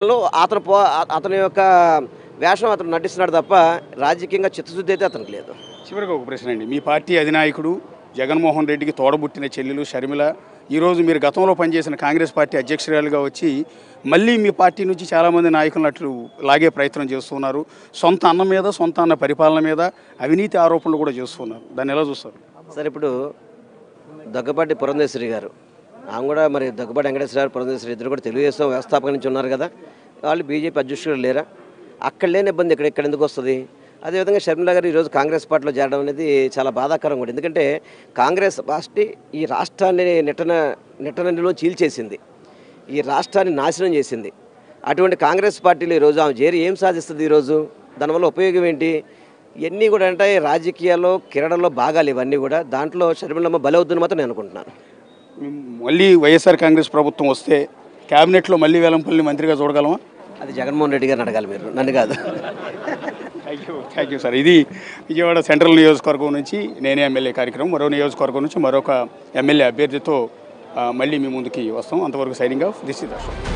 లో అతని యొక్క వేషం అతను నటిస్తున్నాడు తప్ప రాజకీయంగా చిత్తశుద్ధి అయితే అతనికి లేదు. చివరికి ఒక ప్రశ్న అండి. మీ పార్టీ అధినాయకుడు జగన్మోహన్ రెడ్డికి తోడబుట్టిన చెల్లెలు షర్మిల ఈరోజు మీరు గతంలో పనిచేసిన కాంగ్రెస్ పార్టీ అధ్యక్షురాలుగా వచ్చి మళ్ళీ మీ పార్టీ నుంచి చాలామంది నాయకులను అట్లు లాగే ప్రయత్నం చేస్తున్నారు. సొంత అన్న మీద, సొంత అన్న పరిపాలన మీద అవినీతి ఆరోపణలు కూడా చేస్తున్నారు. దాన్ని ఎలా చూస్తారు? సరే, ఇప్పుడు దగ్గుబాటి పురంధేశ్వరి గారు, ఆమె కూడా మరి దగ్గుబాటి వెంకటేశ్వర గారు, పురంధేశ్వరి ఇద్దరు కూడా తెలుగుదేశం వ్యవస్థాపక నుంచి ఉన్నారు కదా. వాళ్ళు బీజేపీ అధ్యక్షులు లేరా? అక్కడ లేని ఇబ్బంది ఇక్కడ ఎందుకు వస్తుంది? అదేవిధంగా షర్మిల గారు ఈరోజు కాంగ్రెస్ పార్టీలో చేరడం అనేది చాలా బాధాకరం కూడా. ఎందుకంటే కాంగ్రెస్ పార్టీ ఈ రాష్ట్రాన్ని నిట్టనలో చీల్చేసింది, ఈ రాష్ట్రాన్ని నాశనం చేసింది. అటువంటి కాంగ్రెస్ పార్టీలో ఈరోజు ఆమె చేరి ఏం సాధిస్తుంది? ఈరోజు దానివల్ల ఉపయోగం ఏంటి? ఇవన్నీ కూడా అంటే రాజకీయాల్లో కిరడంలో భాగాలు ఇవన్నీ కూడా. దాంట్లో షర్మిలమ్మ బలవుద్దని మాత్రం నేను అనుకుంటున్నాను. మళ్ళీ వైఎస్ఆర్ కాంగ్రెస్ ప్రభుత్వం వస్తే క్యాబినెట్లో మళ్ళీ వేలంపల్లిని మంత్రిగా చూడగలమా? అది జగన్మోహన్ రెడ్డి గారిని అడగాలి, మీరు నన్ను కాదు. Thank you sir. ఇది విజయవాడ సెంట్రల్ నియోజకవర్గం నుంచి నేనే ఎమ్మెల్యే కార్యక్రమం. మరో నియోజకవర్గం నుంచి మరొక ఎమ్మెల్యే అభ్యర్థితో మళ్ళీ మీ ముందుకి వస్తాం. అంతవరకు signing off. This is Ashok.